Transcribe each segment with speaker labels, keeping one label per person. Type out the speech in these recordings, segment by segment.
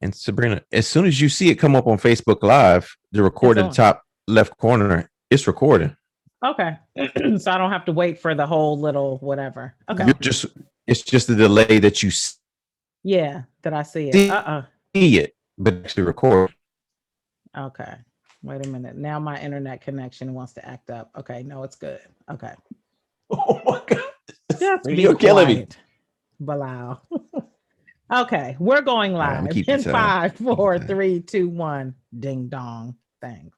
Speaker 1: And Sabrina, as soon as you see it come up on Facebook Live, the
Speaker 2: It's
Speaker 1: record at the
Speaker 2: on.
Speaker 1: top left corner, it's recording.
Speaker 2: Okay. So I don't have to wait for the whole little whatever. Okay.
Speaker 1: You're
Speaker 3: No.
Speaker 1: just it's just the delay that you
Speaker 2: Yeah, that I see it.
Speaker 1: see it, but actually record.
Speaker 2: Okay. Wait a minute. Now my internet connection wants to act up. Okay. No, it's good. Okay.
Speaker 1: Oh my god.
Speaker 2: Just be
Speaker 1: You're killing me.
Speaker 2: quiet, Bilal. Okay. We're going
Speaker 1: All right, I'm
Speaker 2: live
Speaker 1: keeping
Speaker 2: in
Speaker 1: time.
Speaker 2: 5, 4, 3, 2, 1. Ding dong. Thanks.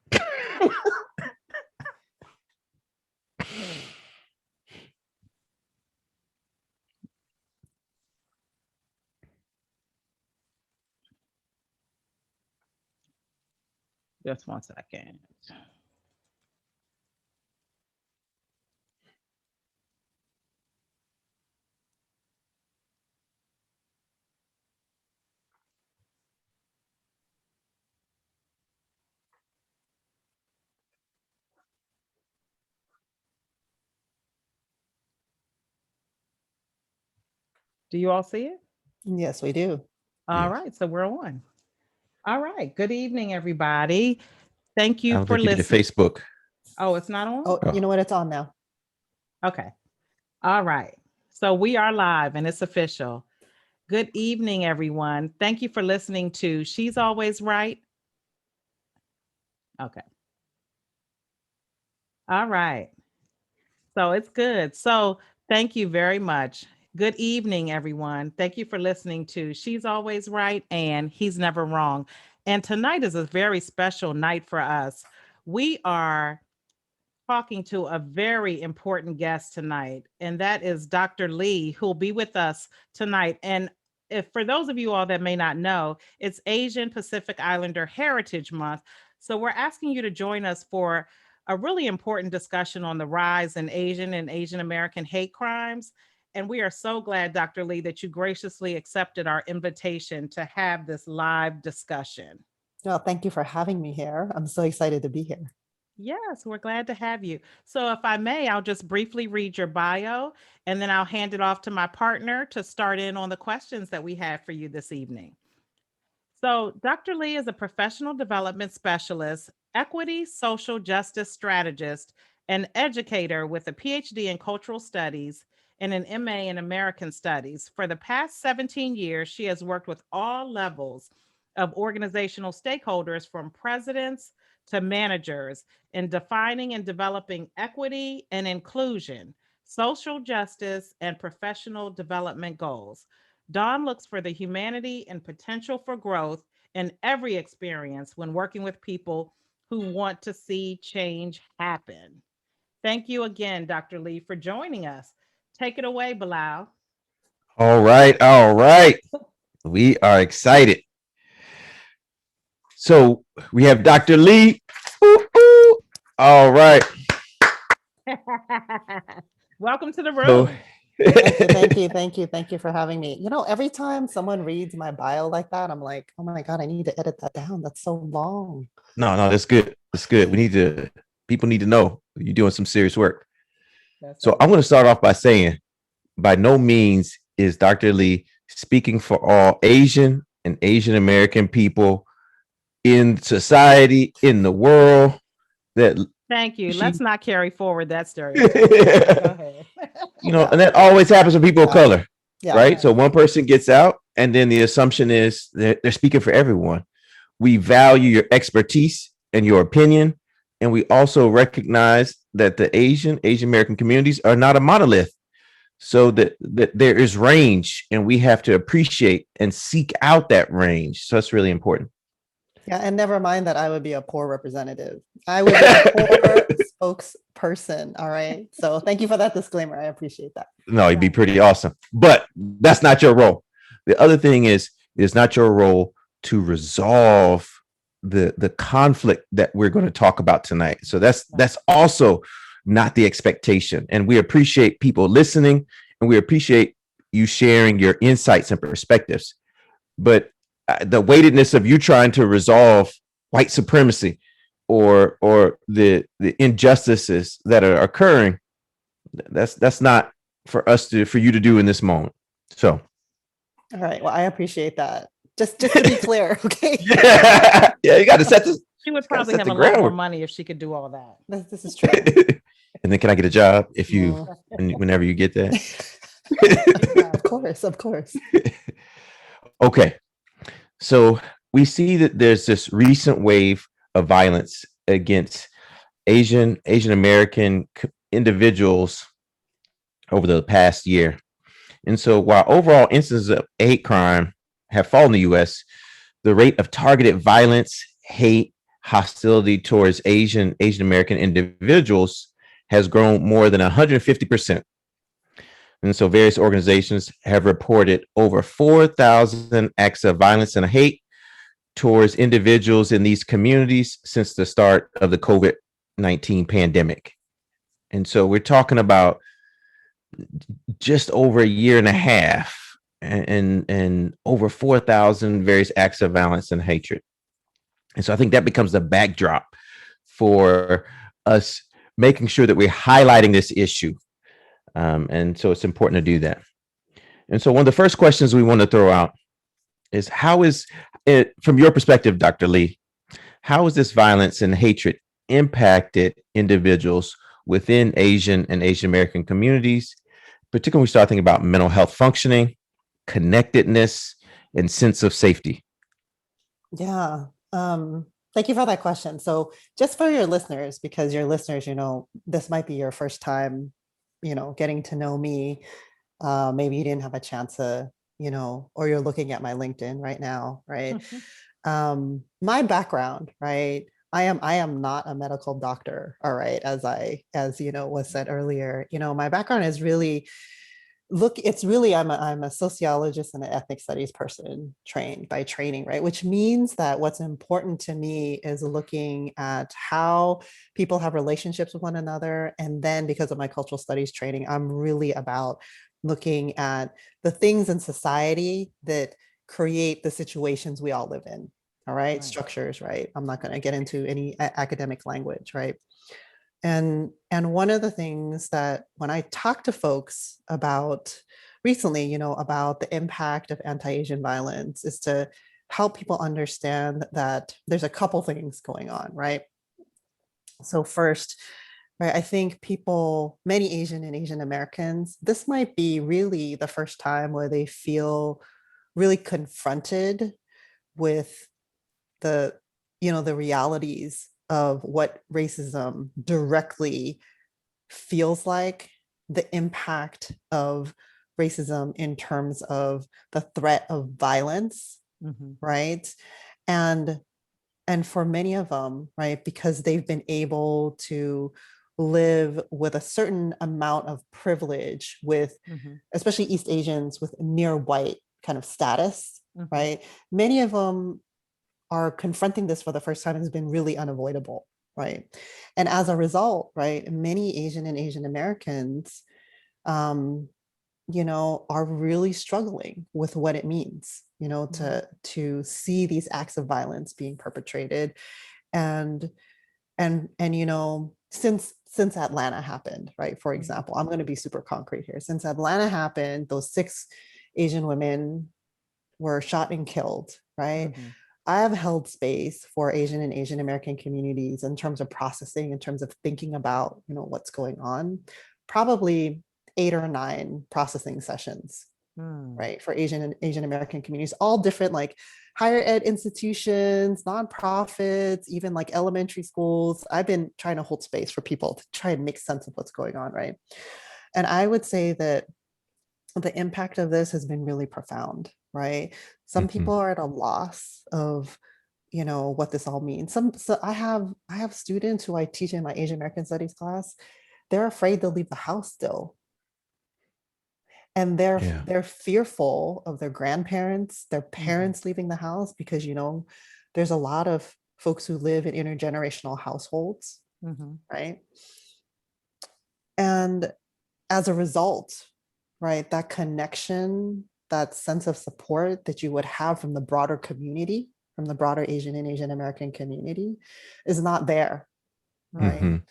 Speaker 2: Just 1 second. Do you all see it?
Speaker 3: Yes, we do.
Speaker 2: All
Speaker 1: Yes.
Speaker 2: right. So we're on. All right. Good evening, everybody. Thank
Speaker 1: I
Speaker 2: you
Speaker 1: don't
Speaker 2: for
Speaker 1: think you did
Speaker 2: listening.
Speaker 1: Facebook.
Speaker 2: Oh, it's not on?
Speaker 3: Oh,
Speaker 1: Oh.
Speaker 3: you know what? It's on now.
Speaker 2: Okay. All right. So we are live and it's official. Good evening, everyone. Thank you for listening to She's Always Right. Okay. All right. So it's good. So thank you very much. Good evening, everyone. Thank you for listening to She's Always Right and He's Never Wrong. And tonight is a very special night for us. We are talking to a very important guest tonight, and that is Dr. Lee, who will be with us tonight. And if for those of you all that may not know, it's Asian Pacific Islander Heritage Month. So we're asking you to join us for a really important discussion on the rise in Asian and Asian American hate crimes. And we are so glad, Dr. Lee, that you graciously accepted our invitation to have this live discussion.
Speaker 3: Well, thank you for having me here. I'm so excited to be here.
Speaker 2: Yes, we're glad to have you. So, if I may, I'll just briefly read your bio and then I'll hand it off to my partner to start in on the questions that we have for you this evening. So, Dr. Lee is a professional development specialist, equity social justice strategist, and educator with a PhD in cultural studies and an MA in American studies. For the past 17 years, she has worked with all levels of organizational stakeholders, from presidents to managers, in defining and developing equity and inclusion, social justice, and professional development goals. Dawn looks for the humanity and potential for growth in every experience when working with people who want to see change happen. Thank you again, Dr. Lee, for joining us. Take it away, Bilal.
Speaker 1: All right, all right. We are excited. So we have Dr. Lee. Ooh, ooh. All right.
Speaker 2: Welcome to the
Speaker 1: So
Speaker 2: room.
Speaker 3: Thank you for having me. You know, every time someone reads my bio like that, I'm like, oh my God, I need to edit that down. That's so long.
Speaker 1: no, that's good. That's good. People need to know you're doing some serious work.
Speaker 2: That's
Speaker 1: So
Speaker 2: it.
Speaker 1: I'm going to start off by saying, by no means is Dr. Lee speaking for all Asian and Asian American people in society, in the world. That
Speaker 2: Thank you.
Speaker 1: she,
Speaker 2: Let's not carry forward that stereotype. Go ahead.
Speaker 1: and that always happens with people of
Speaker 3: Yeah.
Speaker 1: color,
Speaker 3: Yeah.
Speaker 1: right? So one person gets out, and then the assumption is they're speaking for everyone. We value your expertise and your opinion, and we also recognize that the Asian American communities are not a monolith. So that there is range, and we have to appreciate and seek out that range. So that's really important.
Speaker 3: Yeah. And never mind that I would be a poor representative. I would be a poor spokesperson. All right. So thank you for that disclaimer. I appreciate that.
Speaker 1: No, it'd be pretty awesome, but that's not your role. The other thing is, it's not your role to resolve the conflict that we're going to talk about tonight. So that's also not the expectation. And we appreciate people listening, and we appreciate you sharing your insights and perspectives. But the weightedness of you trying to resolve white supremacy or the injustices that are occurring, that's not for you to do in this moment. So
Speaker 3: All right. Well, I appreciate that. Just to be clear, okay?
Speaker 1: Yeah, yeah, you got to set this.
Speaker 2: She would
Speaker 1: gotta
Speaker 2: probably
Speaker 1: set
Speaker 2: have
Speaker 1: the
Speaker 2: a lot more
Speaker 1: groundwork.
Speaker 2: money if she could do all that.
Speaker 3: This is true.
Speaker 1: And then can I get a job if you
Speaker 3: Mm.
Speaker 1: whenever you get that?
Speaker 3: Of course, of course.
Speaker 1: Okay. So we see that there's this recent wave of violence against Asian American individuals over the past year. And so while overall instances of hate crime have fallen in the US, the rate of targeted violence, hate, hostility towards Asian American individuals has grown more than 150%. And so various organizations have reported over 4,000 acts of violence and hate towards individuals in these communities since the start of the COVID-19 pandemic. And so we're talking about just over a year and a half and over 4,000 various acts of violence and hatred. And so I think that becomes the backdrop for us making sure that we're highlighting this issue. And so it's important to do that. And so one of the first questions we want to throw out is, how is it, from your perspective, Dr. Lee, how has this violence and hatred impacted individuals within Asian and Asian American communities, particularly when we start thinking about mental health functioning, connectedness, and sense of safety?
Speaker 3: Yeah. Thank you for that question. So just for your listeners, because your listeners, this might be your first time, getting to know me. Maybe you didn't have a chance to, or you're looking at my LinkedIn right now, right? My background, right? I am not a medical doctor, all right, as was said earlier. My background is really I'm a sociologist and an ethnic studies person trained by training, right? Which means that what's important to me is looking at how people have relationships with one another. And then because of my cultural studies training, I'm really about looking at the things in society that create the situations we all live in. All right. Structures, right? I'm not going to get into any academic language, right? And one of the things that when I talk to folks about recently, about the impact of anti-Asian violence, is to help people understand that there's a couple things going on, right? So first, right, I think many Asian and Asian Americans, this might be really the first time where they feel really confronted with the realities of what racism directly feels like, the impact of racism in terms of the threat of violence, right? And for many of them, right, because they've been able to live with a certain amount of privilege with, especially East Asians with near white kind of status, right? Many of them are confronting this for the first time has been really unavoidable, right? And as a result, right, many Asian and Asian Americans, are really struggling with what it means, to see these acts of violence being perpetrated, and since Atlanta happened, right? For example, I'm going to be super concrete here. Since Atlanta happened, those 6 Asian women were shot and killed, right? I have held space for Asian and Asian American communities in terms of processing, in terms of thinking about, what's going on, probably 8 or 9 processing sessions, right? For Asian and Asian American communities, all different, like higher ed institutions, nonprofits, even like elementary schools. I've been trying to hold space for people to try and make sense of what's going on, right? And I would say that the impact of this has been really profound, right? Some people are at a loss of, what this all means. So I have students who I teach in my Asian American Studies class. They're afraid to leave the house still, and they're fearful of their grandparents, their parents leaving the house, because there's a lot of folks who live in intergenerational households, right? And as a result, right, that connection, that sense of support that you would have from the broader community, from the broader Asian and Asian American community, is not there, right?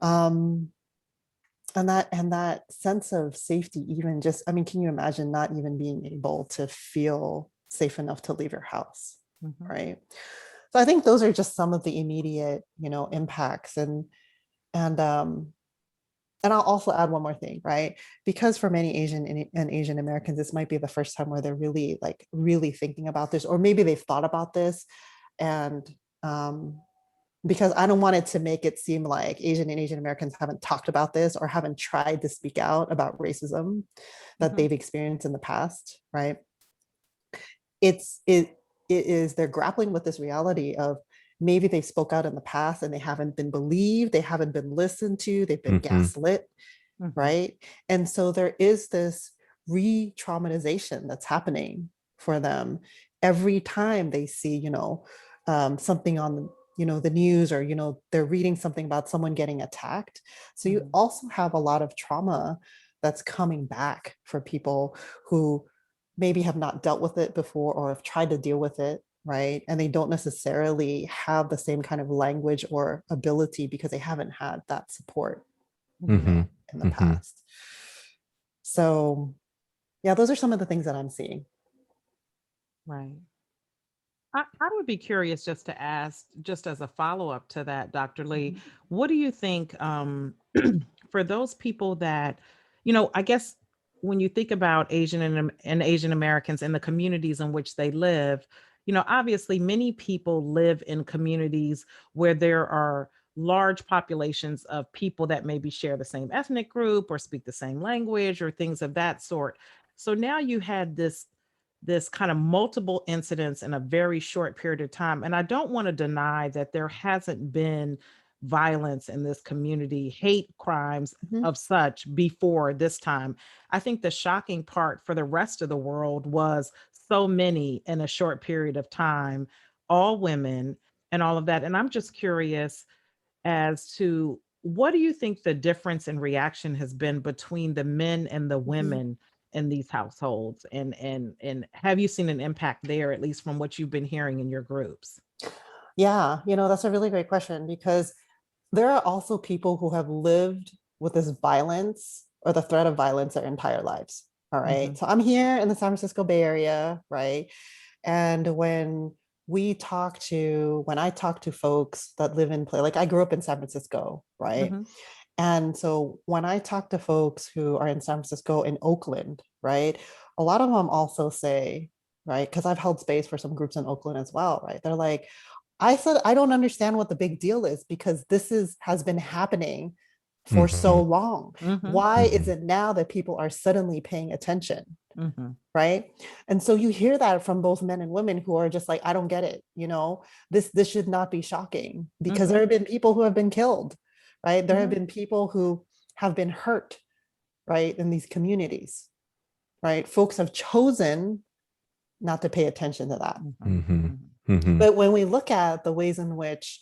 Speaker 3: And that sense of safety, even just, I mean, can you imagine not even being able to feel safe enough to leave your house,
Speaker 2: Mhm.
Speaker 3: right? So I think those are just some of the immediate, impacts. And I'll also add one more thing, right? Because for many and Asian Americans, this might be the first time where they're really thinking about this, or maybe they've thought about this. And because I don't want it to make it seem like Asian and Asian Americans haven't talked about this or haven't tried to speak out about racism that
Speaker 2: Mhm.
Speaker 3: they've experienced in the past, right? It is they're grappling with this reality of maybe they spoke out in the past and they haven't been believed, they haven't been listened to, they've been
Speaker 1: Mhm.
Speaker 3: gaslit,
Speaker 2: Mhm.
Speaker 3: right? And so there is this re-traumatization that's happening for them every time they see, something on, the news, or, they're reading something about someone getting attacked. So you
Speaker 2: Mhm.
Speaker 3: also have a lot of trauma that's coming back for people who maybe have not dealt with it before or have tried to deal with it, right? And they don't necessarily have the same kind of language or ability because they haven't had that support,
Speaker 1: Mhm.
Speaker 3: in the
Speaker 1: Mhm.
Speaker 3: past. So, yeah, those are some of the things that I'm seeing.
Speaker 2: Right. I would be curious just to ask, just as a follow-up to that, Dr. Lee, what do you think for those people that, I guess when you think about Asian and Asian Americans and the communities in which they live, obviously many people live in communities where there are large populations of people that maybe share the same ethnic group or speak the same language or things of that sort. So now you had this kind of multiple incidents in a very short period of time. And I don't want to deny that there hasn't been violence in this community, hate crimes
Speaker 3: Mhm.
Speaker 2: of such before this time. I think the shocking part for the rest of the world was so many in a short period of time, all women and all of that. And I'm just curious as to what do you think the difference in reaction has been between the men and the
Speaker 3: Mhm.
Speaker 2: women in these households, and have you seen an impact there, at least from what you've been hearing in your groups?
Speaker 3: Yeah, that's a really great question, because there are also people who have lived with this violence or the threat of violence their entire lives. All right.
Speaker 2: Mhm,
Speaker 3: So I'm here in the San Francisco Bay Area, right? And when I talk to folks that live in play, like I grew up in San Francisco, right?
Speaker 2: mhm,
Speaker 3: And so when I talk to folks who are in San Francisco and Oakland, right, a lot of them also say, right, because I've held space for some groups in Oakland as well, right? They're like, I said, I don't understand what the big deal is, because has been happening for so
Speaker 1: Mhm.
Speaker 3: long.
Speaker 2: mhm,
Speaker 3: Why is
Speaker 1: Mhm.
Speaker 3: it now that people are suddenly paying attention?
Speaker 2: mhm,
Speaker 3: Right. And so you hear that from both men and women who are just like, I don't get it. This should not be shocking, because there
Speaker 2: mhm,
Speaker 3: have been people who have been killed, right? There have
Speaker 2: mhm,
Speaker 3: been people who have been hurt, right, in these communities, right? Folks have chosen not to pay attention to that.
Speaker 2: mhm,
Speaker 1: Mhm.
Speaker 2: mhm,
Speaker 1: Mhm.
Speaker 3: But when we look at the ways in which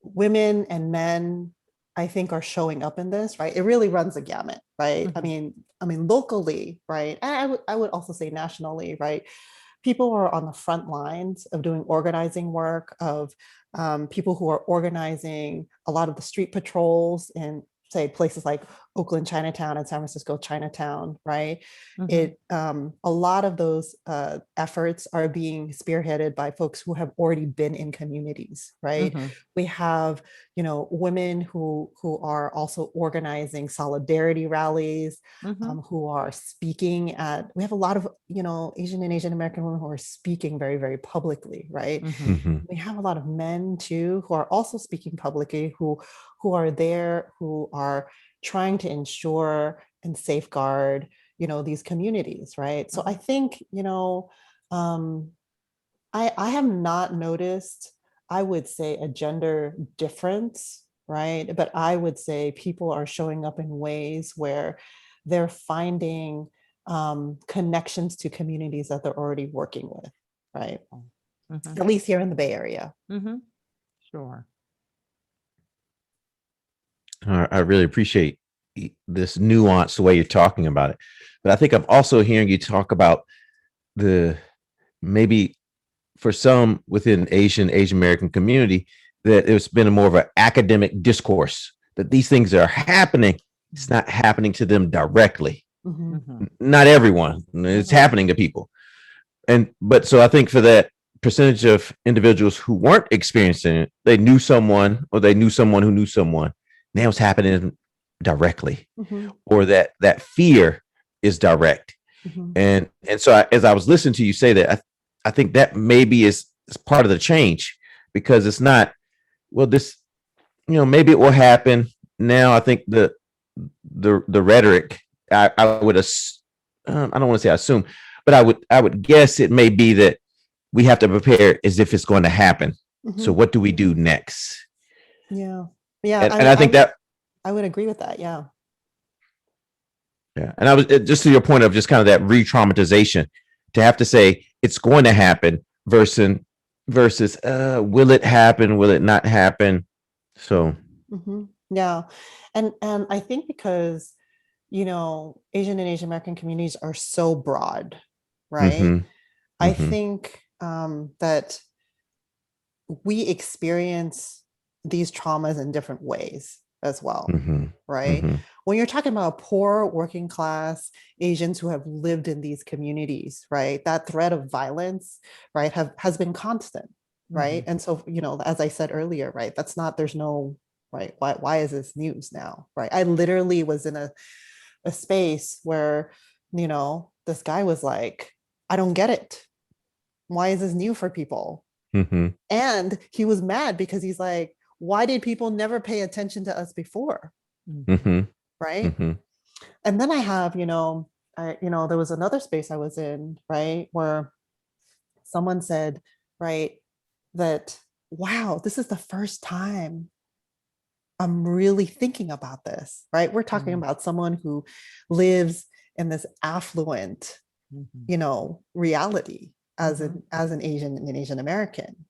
Speaker 3: women and men, I think, are showing up in this, right, it really runs a gamut, right? I
Speaker 2: mhm,
Speaker 3: mean, I mean locally, right, and I would also say nationally, right? People who are on the front lines of doing organizing work, of people who are organizing a lot of the street patrols in, say, places like Oakland Chinatown and San Francisco Chinatown, right?
Speaker 2: mhm,
Speaker 3: A lot of those efforts are being spearheaded by folks who have already been in communities, right?
Speaker 2: mhm,
Speaker 3: We have, women who are also organizing solidarity rallies,
Speaker 2: mhm,
Speaker 3: who are speaking at. We have a lot of, Asian and Asian American women who are speaking very, very publicly, right?
Speaker 2: mhm,
Speaker 1: Mhm.
Speaker 3: We have a lot of men too who are also speaking publicly, who are there, who are trying to ensure and safeguard, these communities, right? So I
Speaker 2: mhm,
Speaker 3: think, um, I have not noticed, I would say, a gender difference, right? But I would say people are showing up in ways where they're finding connections to communities that they're already working with, right?
Speaker 2: mhm,
Speaker 3: At least here in the Bay Area.
Speaker 2: mhm. Sure.
Speaker 1: I really appreciate this nuanced way you're talking about it. But I think I'm also hearing you talk about the maybe for some within Asian American community that it's been a more of an academic discourse that these things are happening. It's not happening to them directly.
Speaker 3: Mhm,
Speaker 2: Mhm,
Speaker 1: Not everyone. It's
Speaker 3: mhm,
Speaker 1: happening to people. but so I think for that percentage of individuals who weren't experiencing it, they knew someone or they knew someone who knew someone. Now it's happening directly,
Speaker 3: Mhm,
Speaker 1: or that fear is direct.
Speaker 3: mhm,
Speaker 1: And so as I was listening to you say that, I think that maybe is part of the change, because it's not, well, this, maybe it will happen. Now I think the rhetoric, I would I don't want to say assume, but I would guess it may be that we have to prepare as if it's going to happen. So
Speaker 3: mhm.
Speaker 1: what do we do next?
Speaker 3: Yeah. Yeah.
Speaker 1: And I think that,
Speaker 3: I would agree with that. Yeah.
Speaker 1: yeah. And I was just to your point of just kind of that re-traumatization, to have to say it's going to happen versus will it happen? Will it not happen? So
Speaker 3: Yeah. And I think because, Asian and Asian American communities are so broad, right?
Speaker 1: hmm
Speaker 3: I
Speaker 1: hmm
Speaker 3: think that we experience these traumas in different ways as well,
Speaker 1: hmm
Speaker 3: right?
Speaker 1: hmm
Speaker 3: When you're talking about poor working class Asians who have lived in these communities, right? That threat of violence, right, has been constant, right? And so, as I said earlier, right, there's no, right, why is this news now, right? I literally was in a space where, this guy was like, I don't get it. Why is this new for people?
Speaker 1: hmm
Speaker 3: And he was mad because he's like, why did people never pay attention to us before?
Speaker 1: hmm
Speaker 3: Right.
Speaker 1: hmm
Speaker 3: And then I have, there was another space I was in, right, where someone said, right, that, wow, this is the first time I'm really thinking about this, right? We're talking about someone who lives in this affluent, reality as an Asian and an Asian American,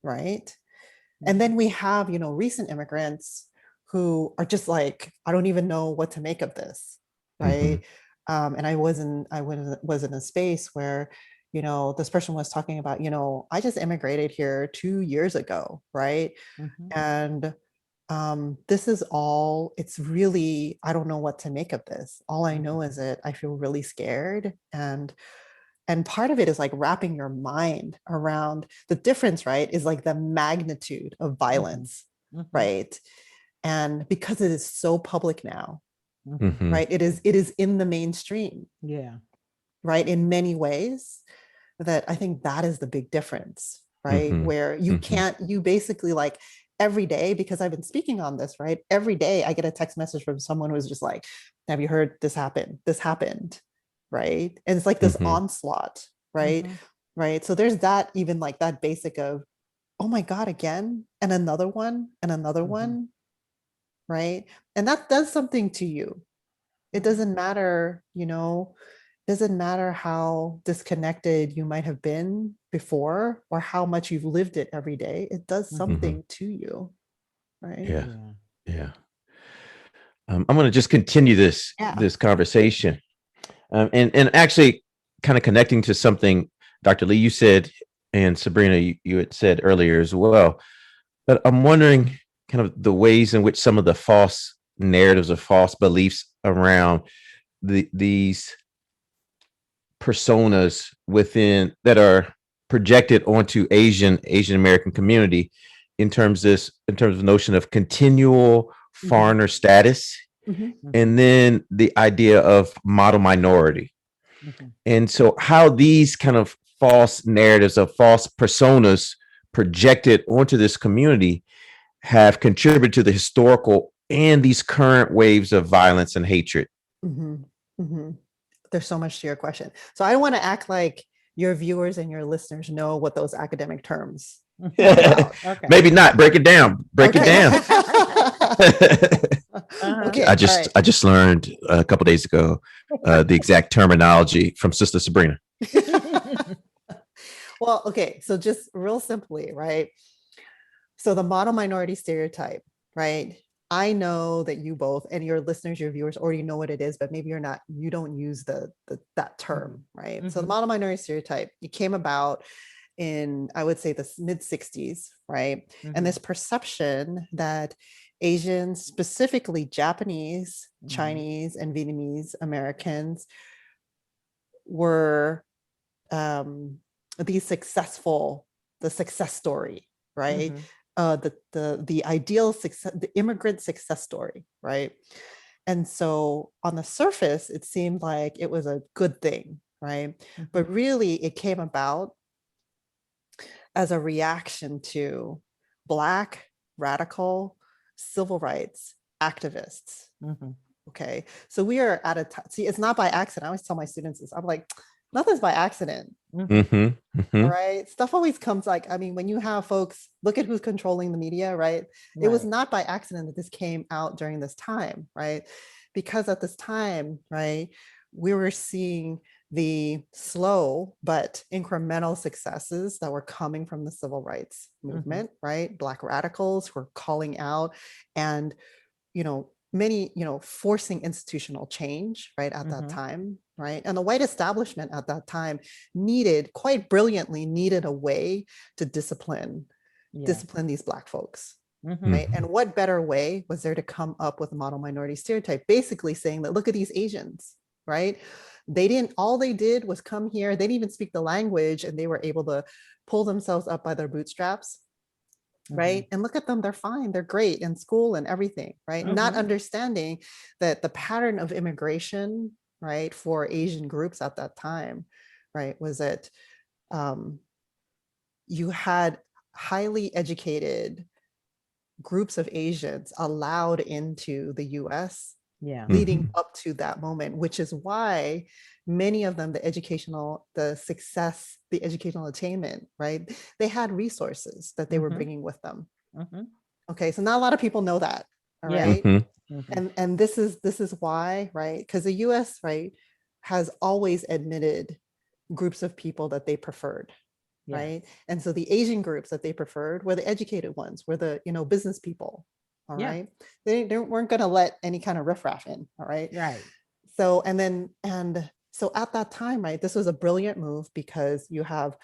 Speaker 3: right? And then we have, recent immigrants who are just like, I don't even know what to make of this,
Speaker 1: hmm
Speaker 3: right? And I was in a space where, this person was talking about, I just immigrated here 2 years ago, right? And this is all, it's really, I don't know what to make of this. All I know is that I feel really scared. And part of it is like wrapping your mind around the difference, right? Is like the magnitude of violence, right? And because it is so public now,
Speaker 1: hmm
Speaker 3: right? It is in the mainstream,
Speaker 2: Yeah.
Speaker 3: right? In many ways, that I think that is the big difference, right?
Speaker 1: hmm
Speaker 3: Where you basically like every day, because I've been speaking on this, right? Every day I get a text message from someone who's just like, have you heard this happened? This happened, right? And it's like this
Speaker 1: hmm
Speaker 3: onslaught, right? Right. So there's that, even like that basic of, oh my God, again, and another one, right? And that does something to you. It doesn't matter, doesn't matter how disconnected you might have been before or how much you've lived it every day. It does
Speaker 1: hmm
Speaker 3: something to you, right?
Speaker 1: Yeah. Yeah. I'm going to just continue this
Speaker 3: Yeah.
Speaker 1: this conversation, and actually kind of connecting to something Dr. Lee you said, and Sabrina you had said earlier as well. But I'm wondering kind of the ways in which some of the false narratives or false beliefs around these personas within that are projected onto Asian American community in terms of the notion of continual
Speaker 3: Mhm,
Speaker 1: foreigner status,
Speaker 3: mhm,
Speaker 1: and then the idea of model minority. And so how these kind of false narratives of false personas projected onto this community have contributed to the historical and these current waves of violence and hatred.
Speaker 3: mhm, mhm. There's so much to your question. So I don't want to act like your viewers and your listeners know what those academic terms are about.
Speaker 2: Okay.
Speaker 1: Maybe not. Break it down. Break it
Speaker 3: Okay.
Speaker 1: down.
Speaker 3: Okay.
Speaker 1: I
Speaker 3: All
Speaker 1: just
Speaker 3: right.
Speaker 1: I just learned a couple days ago the exact terminology from Sister Sabrina.
Speaker 3: Well, okay. So just real simply, right? So the model minority stereotype, right? I know that you both and your listeners, your viewers already know what it is, but maybe you don't use that term, right? So the model minority stereotype, it came about in, I would say, the mid 60s, right? And this perception that Asians, specifically Japanese, Chinese, and Vietnamese Americans, were the success story, right?
Speaker 2: Mhm.
Speaker 3: The ideal success, the immigrant success story, right? And so on the surface, it seemed like it was a good thing, right? But
Speaker 2: Mhm.
Speaker 3: really, it came about as a reaction to Black radical civil rights activists.
Speaker 2: Mhm.
Speaker 3: Okay. So we are at a time, see, it's not by accident. I always tell my students this. I'm like, nothing's by accident.
Speaker 2: Mhm.
Speaker 3: All
Speaker 1: Mm-hmm.
Speaker 3: right. Stuff always comes like, I mean, when you have folks, look at who's controlling the media, right? It was
Speaker 2: Right.
Speaker 3: not by accident that this came out during this time, right? Because at this time, right, we were seeing the slow but incremental successes that were coming from the civil rights movement, right? Black radicals were calling out and, many, forcing institutional change, right, at that
Speaker 2: Mhm.
Speaker 3: time, right? And the white establishment at that time quite brilliantly needed a way to discipline
Speaker 2: Yes.
Speaker 3: these Black folks,
Speaker 2: Mhm.
Speaker 3: right? And what better way was there to come up with a model minority stereotype, basically saying that, look at these Asians, right? All they did was come here, they didn't even speak the language, and they were able to pull themselves up by their bootstraps, right? And look at them, they're fine, they're great in school and everything, right? Not
Speaker 2: Mhm.
Speaker 3: understanding that the pattern of immigration, right, for Asian groups at that time, right, was that you had highly educated groups of Asians allowed into the US
Speaker 2: Yeah.
Speaker 3: leading up to that moment, which is why many of them, the educational attainment, right? They had resources that they were
Speaker 2: Mhm.
Speaker 3: bringing with them.
Speaker 2: Mhm.
Speaker 3: Okay, so not a lot of people know that. All
Speaker 2: Yeah.
Speaker 3: right.
Speaker 1: Mm-hmm.
Speaker 2: Mhm.
Speaker 3: And this is why, right? Because the US, right, has always admitted groups of people that they preferred,
Speaker 2: Yes.
Speaker 3: right? And so the Asian groups that they preferred were the educated ones, were the business people. All
Speaker 2: Yeah.
Speaker 3: right. They weren't going to let any kind of riffraff in. All right.
Speaker 2: Right.
Speaker 3: So so at that time, right, this was a brilliant move because you have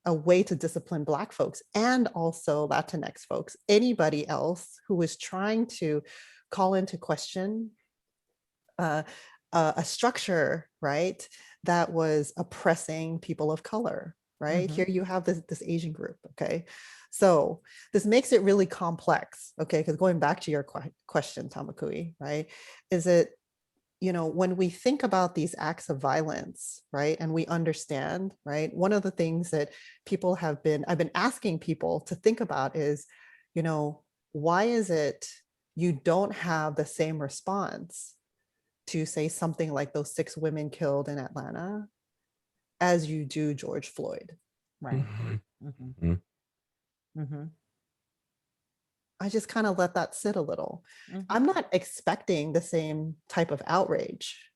Speaker 3: a way to discipline Black folks and also Latinx folks, anybody else who was trying to call into question uh, a structure, right, that was oppressing people of color, right?
Speaker 2: Mhm.
Speaker 3: Here you have this Asian group, okay? So this makes it really complex, okay? Because going back to your question, Tamakui, right, is it, when we think about these acts of violence, right, and we understand, right, one of the things that I've been asking people to think about is, why is it you don't have the same response to say something like those 6 women killed in Atlanta as you do George Floyd?
Speaker 2: Right. Mhm.
Speaker 1: Mm-hmm.
Speaker 2: Mhm.
Speaker 3: I just kind of let that sit a little.
Speaker 2: Mhm.
Speaker 3: I'm not expecting the same type of outrage,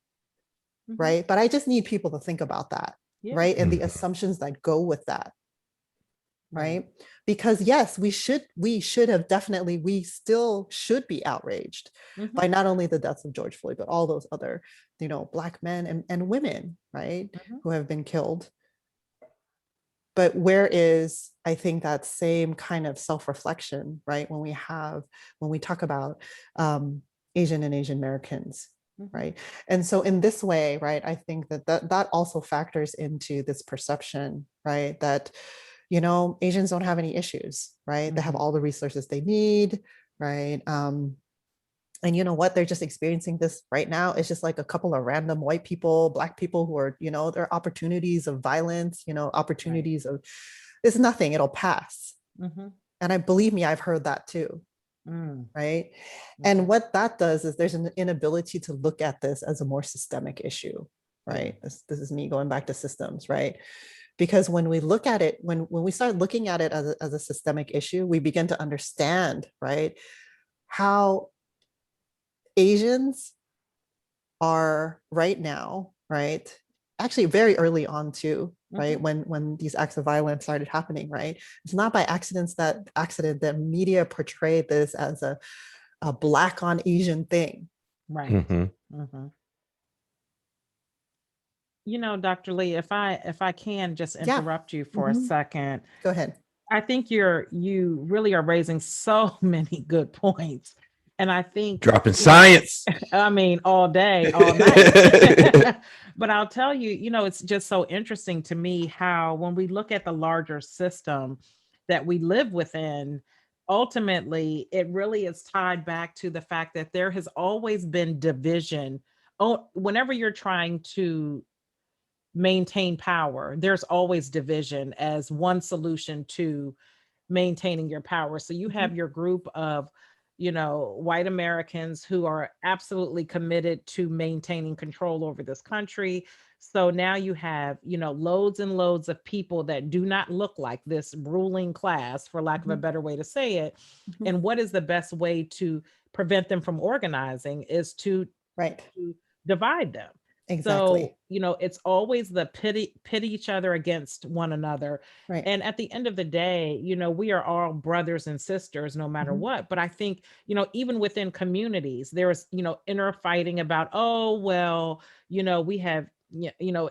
Speaker 2: Mhm.
Speaker 3: right? But I just need people to think about that,
Speaker 2: Yeah.
Speaker 3: right? And the
Speaker 1: Mhm.
Speaker 3: assumptions that go with that,
Speaker 2: Right.
Speaker 3: right? Because yes, we still should be outraged
Speaker 2: Mhm.
Speaker 3: by not only the deaths of George Floyd, but all those other, Black men and women, right,
Speaker 2: Mhm.
Speaker 3: who have been killed. But where is, I think, that same kind of self-reflection, right, when we talk about Asian and Asian Americans,
Speaker 2: Mhm.
Speaker 3: right? And so in this way, right, I think that also factors into this perception, right, that Asians don't have any issues, right? They have
Speaker 2: Mhm.
Speaker 3: all the resources they need, right? And you know what? They're just experiencing this right now. It's just like a couple of random white people, Black people who are, there are opportunities of violence,
Speaker 2: Right.
Speaker 3: opportunities of, it's nothing, it'll pass.
Speaker 2: Mhm.
Speaker 3: And I believe me, I've heard that too,
Speaker 2: Mm.
Speaker 3: right?
Speaker 2: Okay.
Speaker 3: And what that does is there's an inability to look at this as a more systemic issue,
Speaker 2: Yeah.
Speaker 3: right? This is me going back to systems, right? Because when we look at it, when we start looking at it as a systemic issue, we begin to understand, right, how Asians are right now, right? Actually, very early on too, right?
Speaker 2: Mhm.
Speaker 3: When these acts of violence started happening, right? It's not by accident that media portrayed this as a Black on Asian thing.
Speaker 2: Right.
Speaker 1: Mm-hmm.
Speaker 2: Mhm. Dr. Lee, if I can just
Speaker 3: Yeah.
Speaker 2: interrupt you for a
Speaker 3: Mhm.
Speaker 2: second,
Speaker 3: Go ahead.
Speaker 2: I think you really are raising so many good points. And I think,
Speaker 1: Dropping
Speaker 2: you know,
Speaker 1: science.
Speaker 2: I mean, all day, all night. But I'll tell you, it's just so interesting to me how when we look at the larger system that we live within, ultimately, it really is tied back to the fact that there has always been division. Oh, whenever you're trying to maintain power, there's always division as one solution to maintaining your power. So you
Speaker 3: Mhm.
Speaker 2: have your group of, white Americans who are absolutely committed to maintaining control over this country. So now you have, loads and loads of people that do not look like this ruling class, for lack of a
Speaker 3: Mhm.
Speaker 2: better way to say it.
Speaker 3: Mhm.
Speaker 2: And what is the best way to prevent them from organizing is
Speaker 3: Right.
Speaker 2: to divide them.
Speaker 3: Exactly.
Speaker 2: So, it's always the pit each other against one another.
Speaker 3: Right.
Speaker 2: And at the end of the day, we are all brothers and sisters no matter
Speaker 3: Mhm.
Speaker 2: what. But I think, even within communities, there's, inner fighting about, oh, well, we have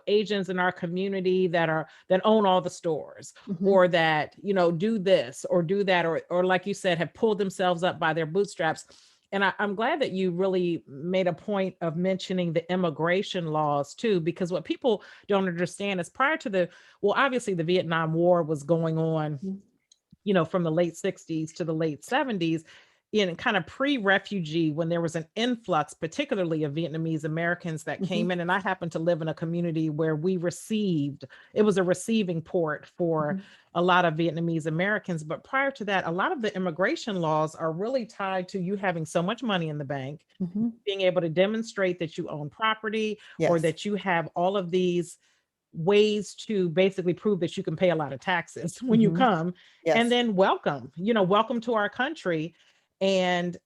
Speaker 2: Asians in our community that own all the stores,
Speaker 3: Mhm.
Speaker 2: or that do this or do that, or like you said, have pulled themselves up by their bootstraps. And I'm glad that you really made a point of mentioning the immigration laws too, because what people don't understand is prior to obviously the Vietnam War was going on,
Speaker 3: Mhm.
Speaker 2: from the late 60s to the late 70s, in kind of pre-refugee, when there was an influx, particularly of Vietnamese Americans that
Speaker 3: Mhm.
Speaker 2: came in. And I happen to live in a community where it was a receiving port for
Speaker 3: Mhm.
Speaker 2: a lot of Vietnamese Americans. But prior to that, a lot of the immigration laws are really tied to you having so much money in the bank,
Speaker 3: Mhm.
Speaker 2: being able to demonstrate that you own property, or
Speaker 3: Yes.
Speaker 2: that you have all of these ways to basically prove that you can pay a lot of taxes when you
Speaker 3: Mhm.
Speaker 2: come, and
Speaker 3: Yes.
Speaker 2: then welcome to our country. And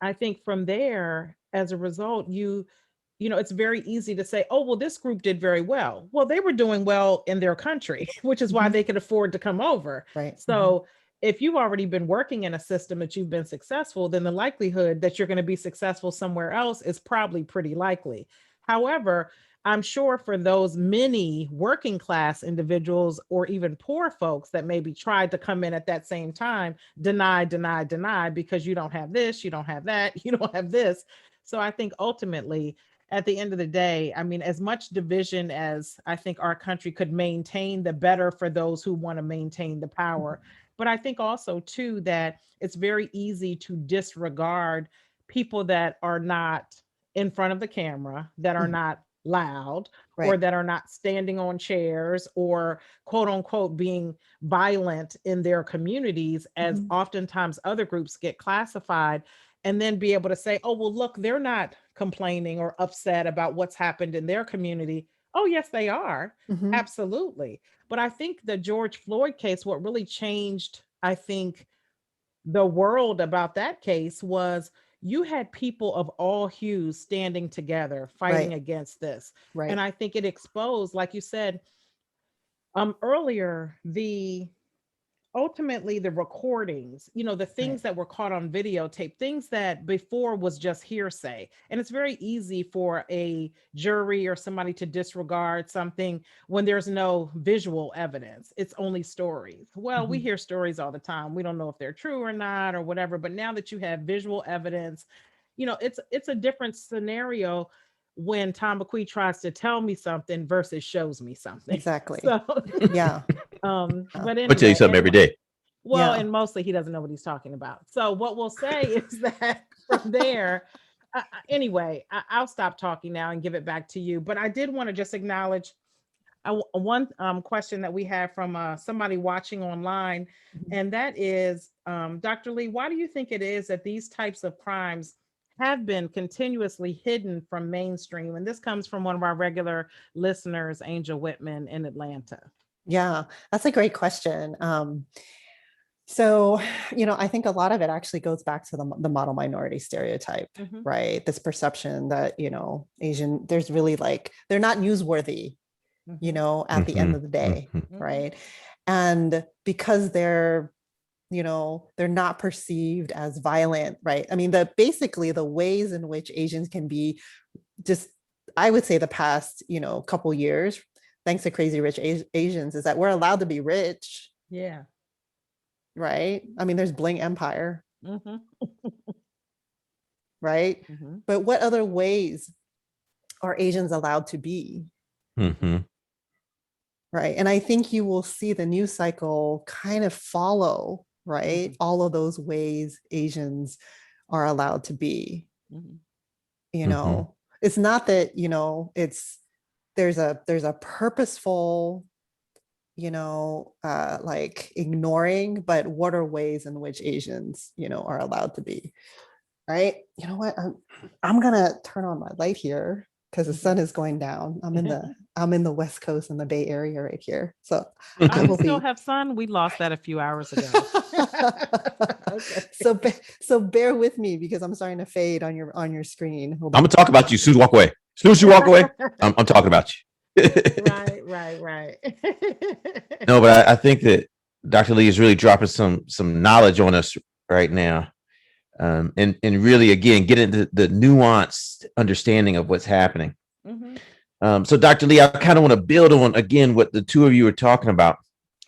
Speaker 2: I think from there, as a result, it's very easy to say, oh, well, this group did very well. Well, they were doing well in their country, which is why
Speaker 3: Mhm.
Speaker 2: they could afford to come over.
Speaker 3: Right. Mhm.
Speaker 2: So if you've already been working in a system that you've been successful, then the likelihood that you're going to be successful somewhere else is probably pretty likely. However, I'm sure for those many working class individuals or even poor folks that maybe tried to come in at that same time, deny, because you don't have this, you don't have that, you don't have this. So I think ultimately, at the end of the day, I mean, as much division as I think our country could maintain, the better for those who want to maintain the
Speaker 3: Mhm.
Speaker 2: power. But I think also, too, that it's very easy to disregard people that are not in front of the camera, that are
Speaker 3: Mhm.
Speaker 2: not loud, or
Speaker 3: Right.
Speaker 2: that are not standing on chairs, or quote unquote being violent in their communities, as
Speaker 3: Mhm.
Speaker 2: oftentimes other groups get classified, and then be able to say, oh, well, look, they're not complaining or upset about what's happened in their community. Oh, yes, they are.
Speaker 3: Mhm.
Speaker 2: Absolutely. But I think the George Floyd case, what really changed, I think, the world about that case was you had people of all hues standing together fighting
Speaker 3: Right.
Speaker 2: against this. And
Speaker 3: Right.
Speaker 2: I think it exposed, like you said earlier, the ultimately the recordings, the
Speaker 3: Right.
Speaker 2: things that were caught on videotape, things that before was just hearsay. And it's very easy for a jury or somebody to disregard something when there's no visual evidence. It's only stories. Well, we
Speaker 3: Mhm.
Speaker 2: hear stories all the time. We don't know if they're true or not or whatever, but now that you have visual evidence, it's a different scenario when Tom McQueen tries to tell me something versus shows me something.
Speaker 3: Exactly.
Speaker 2: So
Speaker 3: Yeah. Yeah.
Speaker 2: but
Speaker 1: I'll tell you
Speaker 2: anyway,
Speaker 1: something every day.
Speaker 2: well,
Speaker 3: Yeah.
Speaker 2: and mostly he doesn't know what he's talking about. So what we'll say is that from there, anyway, I'll stop talking now and give it back to you. But I did want to just acknowledge one question that we have from somebody watching online,
Speaker 3: Mhm.
Speaker 2: and that is, Dr. Lee, why do you think it is that these types of crimes have been continuously hidden from mainstream? And this comes from one of our regular listeners, Angel Whitman in Atlanta.
Speaker 3: Yeah, that's a great question. So, I think a lot of it actually goes back to the model minority stereotype,
Speaker 2: Hmm.
Speaker 3: right? This perception that, Asian, there's really like, they're not newsworthy,
Speaker 2: Hmm.
Speaker 3: at the end
Speaker 1: Mhm,
Speaker 3: of the day,
Speaker 1: mhm.
Speaker 2: Hmm.
Speaker 3: right? And because they're not perceived as violent, right? I mean, basically the ways in which Asians can be just, I would say the past, couple years, thanks to Crazy Rich Asians, is that we're allowed to be rich,
Speaker 2: Yeah.
Speaker 3: right? I mean, there's Bling Empire.
Speaker 2: Hmm.
Speaker 3: right?
Speaker 2: Mhm.
Speaker 3: But what other ways are Asians allowed to be?
Speaker 1: Mm-hmm.
Speaker 3: Right. And I think you will see the news cycle kind of follow, right?
Speaker 2: Mhm.
Speaker 3: All of those ways Asians are allowed to be.
Speaker 2: Mhm.
Speaker 3: You
Speaker 1: Mm-hmm.
Speaker 3: know, it's not that, it's there's a purposeful, like ignoring, but what are ways in which Asians, are allowed to be, right? You know what? I'm gonna turn on my light here because the sun is going down. I'm in the West Coast in the Bay Area right here. So
Speaker 2: Oh,
Speaker 3: I
Speaker 2: you
Speaker 3: will
Speaker 2: still
Speaker 3: be
Speaker 2: have sun? We lost that a few hours ago. Okay.
Speaker 3: so bear with me because I'm starting to fade on your screen. Hold
Speaker 1: I'm
Speaker 3: on.
Speaker 1: gonna talk about you as soon as you walk away. As soon as you walk away, I'm talking about you.
Speaker 2: Right.
Speaker 1: No, but I think that Dr. Lee is really dropping some knowledge on us right now. And really again get into the nuanced understanding of what's happening.
Speaker 2: Mhm.
Speaker 1: So Dr. Lee, I kind of want to build on again what the two of you were talking about.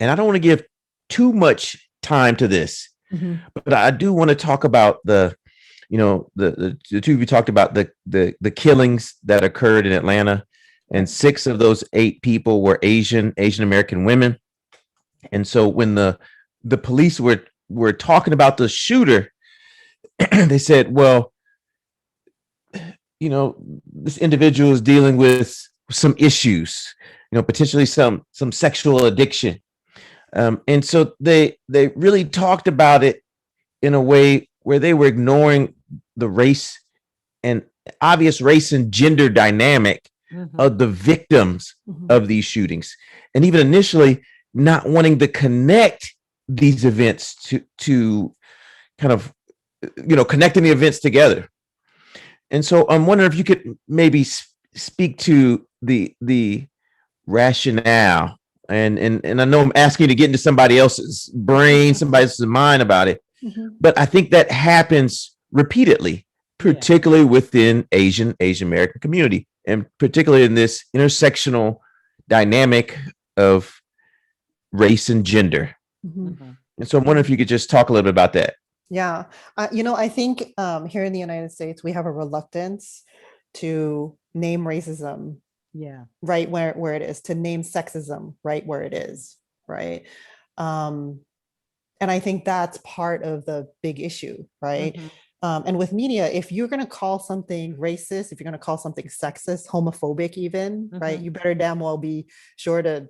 Speaker 1: And I don't want to give too much time to this,
Speaker 3: Mhm.
Speaker 1: but I do want to talk about the two of you talked about the killings that occurred in Atlanta, and
Speaker 3: Right.
Speaker 1: 6 of those 8 people were Asian American women. And so when the police were talking about the shooter, they said, well, this individual is dealing with some issues, potentially some sexual addiction. And so they really talked about it in a way where they were ignoring the race and obvious race and gender dynamic
Speaker 2: Mhm.
Speaker 1: of the victims
Speaker 3: Mhm.
Speaker 1: of these shootings, and even initially not wanting to connect these events to kind of connecting the events together. And so I'm wondering if you could maybe speak to the rationale. And I know I'm asking you to get into somebody else's brain, somebody else's mind about it,
Speaker 3: Mhm.
Speaker 1: but I think that happens repeatedly,
Speaker 2: Yeah.
Speaker 1: particularly within Asian American community, and particularly in this intersectional dynamic of race and gender.
Speaker 3: Mhm.
Speaker 2: Mhm.
Speaker 1: And so I'm wondering if you could just talk a little bit about that.
Speaker 3: Yeah. I think here in the United States, we have a reluctance to name racism
Speaker 2: Yeah.
Speaker 3: right where it is, to name sexism right where it is, right? Um, and I think that's part of the big issue, right?
Speaker 2: Mhm.
Speaker 3: And with media, if you're going to call something racist, if you're going to call something sexist, homophobic, even, right,
Speaker 2: Mhm.
Speaker 3: you better damn well be sure to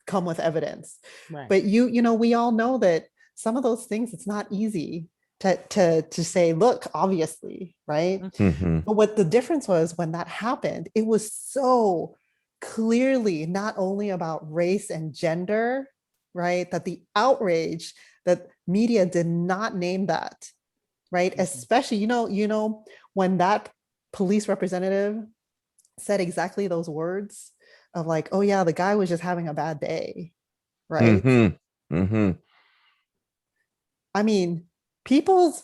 Speaker 3: come with evidence.
Speaker 2: Right.
Speaker 3: But we all know that some of those things, it's not easy to say, look, obviously, right?
Speaker 1: Mm-hmm.
Speaker 3: But what the difference was when that happened, it was so clearly not only about race and gender, right? That the outrage that media did not name that, right?
Speaker 2: Mhm.
Speaker 3: Especially, when that police representative said exactly those words of like, oh yeah, the guy was just having a bad day, right?
Speaker 1: Mm-hmm. Mm-hmm.
Speaker 3: I mean, people's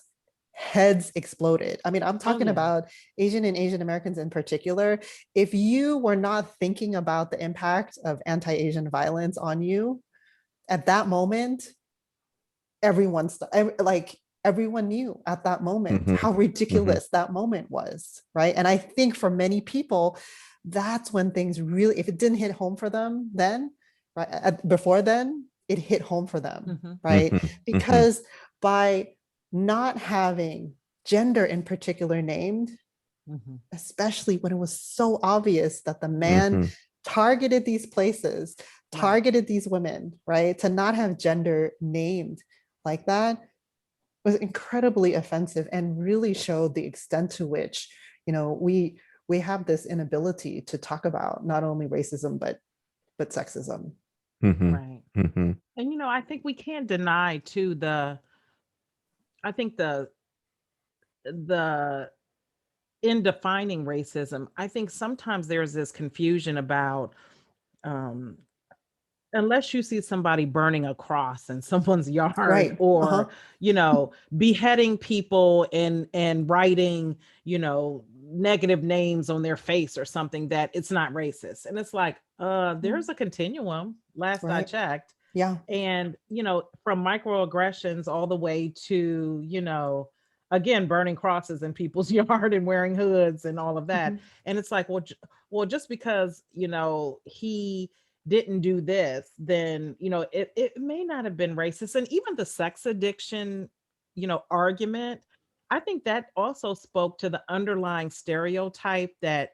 Speaker 3: heads exploded. I mean, I'm
Speaker 2: Oh
Speaker 3: talking
Speaker 2: yeah.
Speaker 3: about Asian and Asian Americans in particular. If you were not thinking about the impact of anti-Asian violence on you at that moment, everyone knew at that moment
Speaker 1: Mm-hmm.
Speaker 3: how ridiculous that moment was, right? And I think for many people, that's when things really, if it didn't hit home for them then, right, before then, it hit home for them,
Speaker 2: Mhm.
Speaker 3: right?
Speaker 1: Mm-hmm. Mm-hmm.
Speaker 3: Because by not having gender in particular named,
Speaker 2: Mhm.
Speaker 3: especially when it was so obvious that the man
Speaker 1: Mm-hmm.
Speaker 3: targeted these places,
Speaker 2: Right.
Speaker 3: targeted these women, right? To not have gender named like that was incredibly offensive and really showed the extent to which, we have this inability to talk about not only racism but sexism.
Speaker 1: Mm-hmm.
Speaker 2: Right.
Speaker 1: Mm-hmm.
Speaker 2: And I think we can't deny too I think the in defining racism, I think sometimes there's this confusion about um unless you see somebody burning a cross in someone's yard
Speaker 3: Right.
Speaker 2: or
Speaker 3: Uh-huh.
Speaker 2: beheading people and writing negative names on their face or something, that it's not racist. And it's like there's a continuum, last I
Speaker 3: Right.
Speaker 2: checked.
Speaker 3: Yeah.
Speaker 2: And from microaggressions all the way to again, burning crosses in people's yard and wearing hoods and all of that.
Speaker 3: Mhm.
Speaker 2: And it's like, well, well, just because, he didn't do this, then, it may not have been racist. And even the sex addiction, argument, I think that also spoke to the underlying stereotype that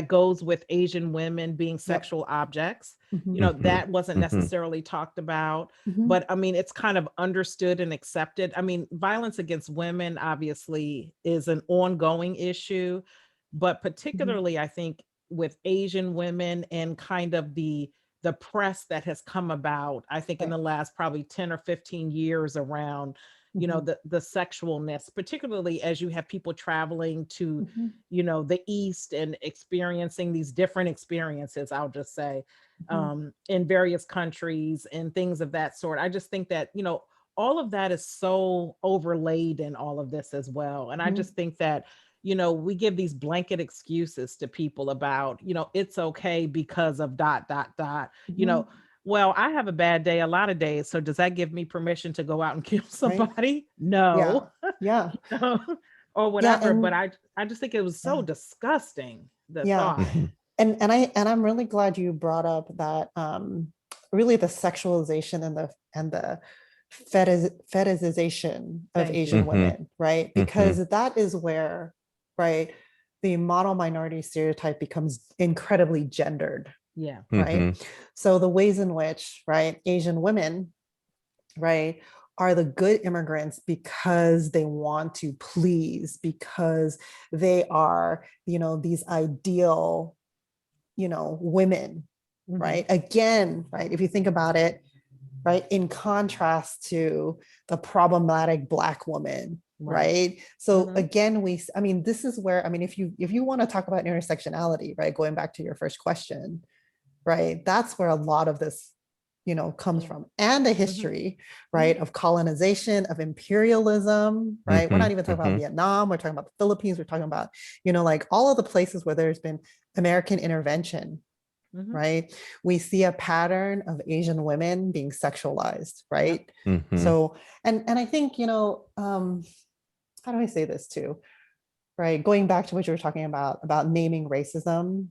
Speaker 2: goes with Asian women being
Speaker 3: Yep.
Speaker 2: sexual objects.
Speaker 3: Mhm.
Speaker 2: That wasn't
Speaker 1: Mhm.
Speaker 2: necessarily talked about,
Speaker 3: Mhm.
Speaker 2: but I mean, it's kind of understood and accepted. I mean, violence against women obviously is an ongoing issue, but
Speaker 3: Mhm.
Speaker 2: particularly I think with Asian women and kind of the press that has come about, I think in
Speaker 3: Right.
Speaker 2: the last probably 10 or 15 years around,
Speaker 3: Mhm.
Speaker 2: the sexualness, particularly as you have people traveling to,
Speaker 3: Mhm.
Speaker 2: the East and experiencing these different experiences, I'll just say,
Speaker 3: Mhm.
Speaker 2: in various countries and things of that sort. I just think that, all of that is so overlaid in all of this as well. And I
Speaker 3: Mhm.
Speaker 2: just think that, we give these blanket excuses to people about, it's okay because of dot, dot, dot,
Speaker 3: Mhm.
Speaker 2: well, I have a bad day a lot of days. So does that give me permission to go out and kill
Speaker 3: Right.
Speaker 2: somebody?
Speaker 3: Yeah.
Speaker 2: No.
Speaker 3: Yeah.
Speaker 2: Or
Speaker 3: Yeah.
Speaker 2: whatever. But
Speaker 3: And
Speaker 2: I just think it was so
Speaker 3: yeah.
Speaker 2: disgusting, the
Speaker 3: Yeah.
Speaker 2: thought.
Speaker 1: Mhm.
Speaker 3: And I'm really glad you brought up that really the sexualization and the fetishization of
Speaker 2: Thank you.
Speaker 3: Asian
Speaker 1: Mhm.
Speaker 3: women, right?
Speaker 1: Mhm.
Speaker 3: Because that is where, right, the model minority stereotype becomes incredibly gendered,
Speaker 2: Yeah.
Speaker 3: right?
Speaker 1: Mhm.
Speaker 3: So the ways in which, right, Asian women, right, are the good immigrants because they want to please, because they are, these ideal, women,
Speaker 2: Mhm.
Speaker 3: right? Again, right, if you think about it, right, in contrast to the problematic Black woman,
Speaker 2: Right.
Speaker 3: right? So
Speaker 2: Mhm.
Speaker 3: again, I mean, this is where, I mean, if you want to talk about intersectionality, right, going back to your first question, right, that's where a lot of this, comes
Speaker 2: Yeah.
Speaker 3: from, and the
Speaker 2: Mhm.
Speaker 3: history,
Speaker 2: Mhm.
Speaker 3: right, of colonization, of imperialism, right? We're not
Speaker 1: Mhm.
Speaker 3: even talking about
Speaker 1: Mhm.
Speaker 3: Vietnam, we're talking about the Philippines, we're talking about, like all of the places where there's been American intervention,
Speaker 2: Mhm.
Speaker 3: right? We see a pattern of Asian women being sexualized,
Speaker 2: Yep.
Speaker 3: right?
Speaker 1: Mhm.
Speaker 3: So, and I think, how do I say this too? Right, going back to what you were talking about naming racism,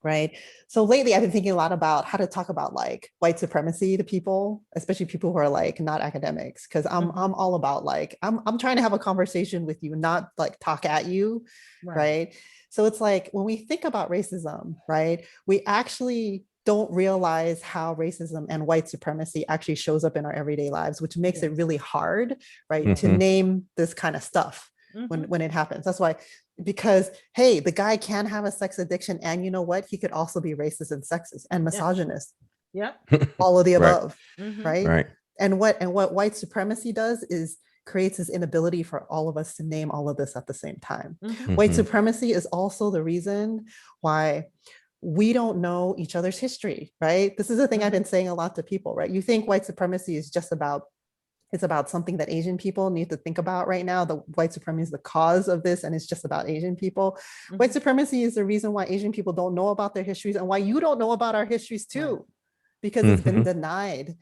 Speaker 3: right? So lately I've been thinking a lot about how to talk about like white supremacy to people, especially people who are like not academics, because I'm
Speaker 2: Mhm.
Speaker 3: I'm all about like I'm trying to have a conversation with you, not like talk at you,
Speaker 2: Right.
Speaker 3: right? So it's like when we think about racism, right, we actually don't realize how racism and white supremacy actually shows up in our everyday lives, which makes it
Speaker 2: Yes.
Speaker 3: really hard, right, to
Speaker 1: Mhm.
Speaker 3: name this kind of stuff when
Speaker 2: Mhm.
Speaker 3: when it happens. That's why, because hey, the guy can have a sex addiction, and you know what, he could also be racist and sexist and
Speaker 2: Yeah.
Speaker 3: misogynist,
Speaker 2: Yep.
Speaker 3: all of the
Speaker 1: Right.
Speaker 3: above,
Speaker 2: Mhm.
Speaker 3: right?
Speaker 1: Right.
Speaker 3: And what white supremacy does is creates this inability for all of us to name all of this at the same time.
Speaker 2: Mhm.
Speaker 3: White
Speaker 1: Mhm.
Speaker 3: supremacy is also the reason why we don't know each other's history, right? This is the thing I've
Speaker 2: Mhm.
Speaker 3: been saying a lot to people, right? You think white supremacy is just about, it's about something that Asian people need to think about right now. The white supremacy is the cause of this, and it's just about Asian people. White
Speaker 2: Mhm.
Speaker 3: supremacy is the reason why Asian people don't know about their histories, and why you don't know about our histories
Speaker 2: Right.
Speaker 3: too, because it's been
Speaker 1: Mhm.
Speaker 3: denied,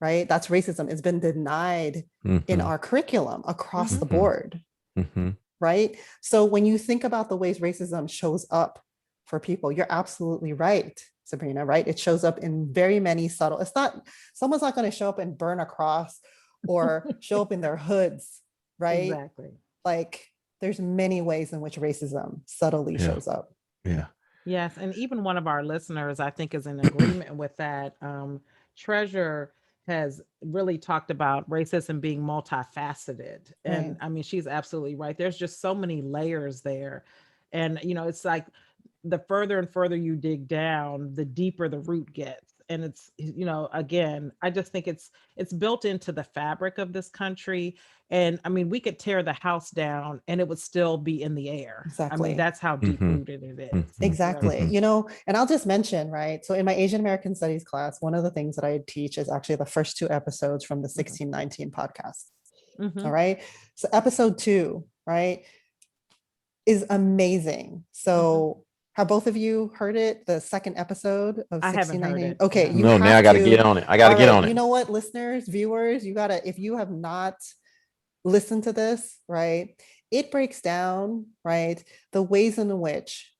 Speaker 3: right? That's racism. It's been denied in
Speaker 1: Mhm.
Speaker 3: our curriculum across
Speaker 2: Mhm.
Speaker 3: the
Speaker 1: Mhm.
Speaker 3: board,
Speaker 1: Mhm.
Speaker 3: right? So when you think about the ways racism shows up for people, you're absolutely right, Sabrina, right? It shows up in very many subtle, it's not, someone's not going to show up and burn a cross or show up in their hoods, right?
Speaker 2: Exactly.
Speaker 3: Like there's many ways in which racism subtly
Speaker 1: Yeah.
Speaker 3: shows up.
Speaker 1: Yeah.
Speaker 2: Yes, and even one of our listeners, I think, is in agreement with that. Treasure has really talked about racism being multifaceted, and
Speaker 3: Right.
Speaker 2: I mean, she's absolutely right. There's just so many layers there, and it's like the further and further you dig down, the deeper the root gets. And it's, again, I just think it's built into the fabric of this country. And I mean, we could tear the house down and it would still be in the air. I mean,
Speaker 3: Exactly.
Speaker 2: that's how deep
Speaker 1: Mhm.
Speaker 2: rooted it is.
Speaker 1: Mhm.
Speaker 2: It's
Speaker 3: Exactly.
Speaker 2: very,
Speaker 1: Mhm.
Speaker 3: And I'll just mention, right? So in my Asian American Studies class, one of the things that I teach is actually the first two episodes from the
Speaker 2: mhm,
Speaker 3: 1619 podcast. All
Speaker 2: mhm,
Speaker 3: right. So episode 2, right, is amazing.
Speaker 2: mhm.
Speaker 3: So have both of you heard it? The second episode of
Speaker 2: I haven't heard
Speaker 3: 1619?
Speaker 2: it.
Speaker 3: Okay,
Speaker 2: No.
Speaker 3: you
Speaker 1: No, now I
Speaker 3: have
Speaker 1: got to get
Speaker 3: to.
Speaker 1: on it. I got to
Speaker 3: All
Speaker 1: get
Speaker 3: right.
Speaker 1: on
Speaker 3: You
Speaker 1: it.
Speaker 3: know what, listeners, viewers, you gotta, if you have not listen to this, right, it breaks down, right, the ways in which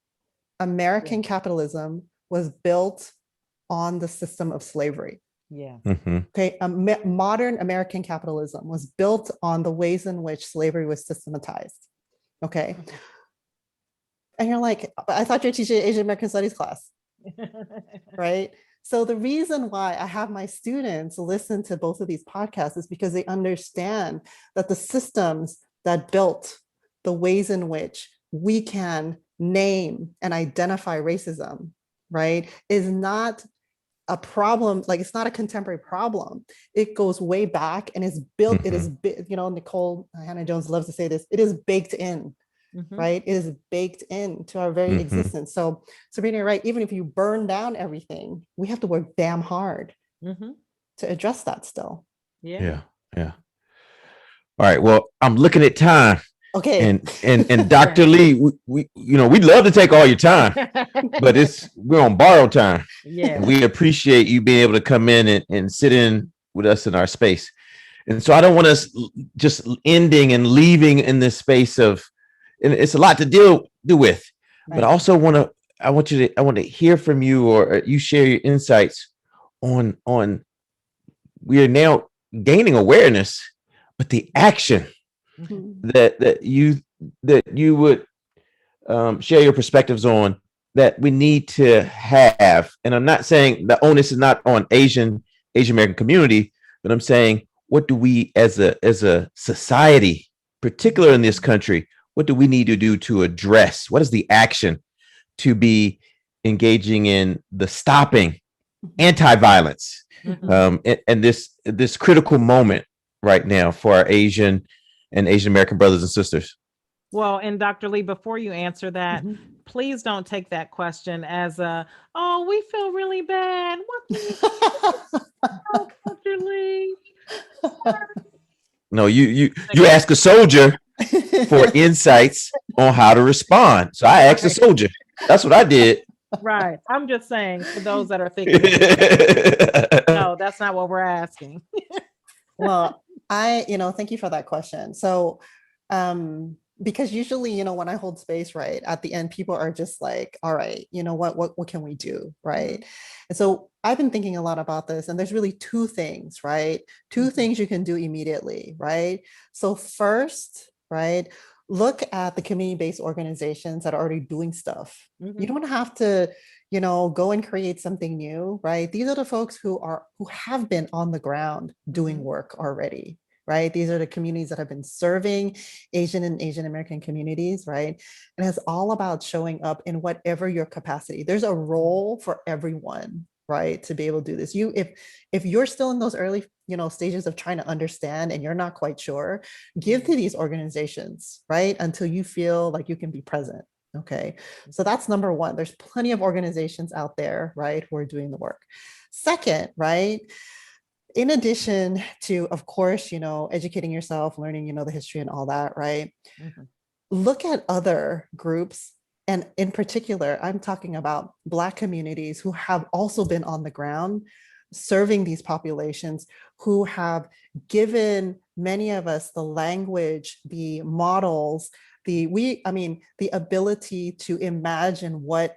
Speaker 3: American capitalism was built on the system of slavery.
Speaker 4: Yeah.
Speaker 1: Mhm.
Speaker 3: Okay, modern American capitalism was built on the ways in which slavery was systematized. Okay. And you're like, I thought you're teaching Asian American Studies class, right? So the reason why I have my students listen to both of these podcasts is because they understand that the systems that built the ways in which we can name and identify racism, right, is not a problem, like it's not a contemporary problem. It goes way back and is built, it is, Nicole Hannah-Jones loves to say this, it is baked in,
Speaker 2: Mhm.
Speaker 3: right? It is baked into our very
Speaker 1: Mhm.
Speaker 3: existence. So Sabrina, you're right, even if you burn down everything, we have to work damn hard
Speaker 2: Mhm.
Speaker 3: to address that still.
Speaker 2: Yeah.
Speaker 1: Yeah. Yeah. All right. Well, I'm looking at time,
Speaker 3: Okay.
Speaker 1: and Dr. Lee, we we'd love to take all your time, but we're on borrowed time.
Speaker 2: Yeah.
Speaker 1: And we appreciate you being able to come in and sit in with us in our space. And so I don't want us just ending and leaving in this space of, and it's a lot to deal with, but I
Speaker 3: Right.
Speaker 1: also I want to hear from you, or you share your insights on we are now gaining awareness, but the action
Speaker 3: Mhm.
Speaker 1: that you would share your perspectives on that we need to have. And I'm not saying the onus is not on Asian American community, but I'm saying, what do we as a society, particular in this country, what do we need to do to address? What is the action to be engaging in the stopping anti-violence,
Speaker 2: Mhm.
Speaker 1: and this critical moment right now for our Asian and Asian American brothers and sisters?
Speaker 2: Well, and Dr. Lee, before you answer that,
Speaker 3: Mhm.
Speaker 2: please don't take that question as oh, we feel really bad. What can you do, Dr. Lee?
Speaker 1: No, you ask a soldier for insights on how to respond. So I asked a
Speaker 2: Right.
Speaker 1: soldier. That's what I did.
Speaker 2: Right. I'm just saying for those that are thinking, no, that's not what we're asking.
Speaker 3: Well, thank you for that question. So, because usually, when I hold space, right, at the end, people are just like, all right, what can we do, right? And so I've been thinking a lot about this, and there's really two things, right? Two
Speaker 2: Mhm.
Speaker 3: things you can do immediately, right? So first, right, look at the community-based organizations that are already doing stuff. You
Speaker 2: Mhm.
Speaker 3: don't have to, go and create something new, right? These are the folks who have been on the ground doing
Speaker 2: Mhm.
Speaker 3: work already, right? These are the communities that have been serving Asian and Asian American communities, right? And it's all about showing up in whatever your capacity. There's a role for everyone, right, to be able to do this. If you're still in those early, stages of trying to understand and you're not quite sure, give to these organizations, right, until you feel like you can be present. Okay, so that's number one. There's plenty of organizations out there, right, who are doing the work. Second, right, in addition to, of course, educating yourself, learning, the history and all that, right,
Speaker 2: Mhm.
Speaker 3: look at other groups. And in particular, I'm talking about Black communities who have also been on the ground serving these populations, who have given many of us the language, the models, the ability to imagine what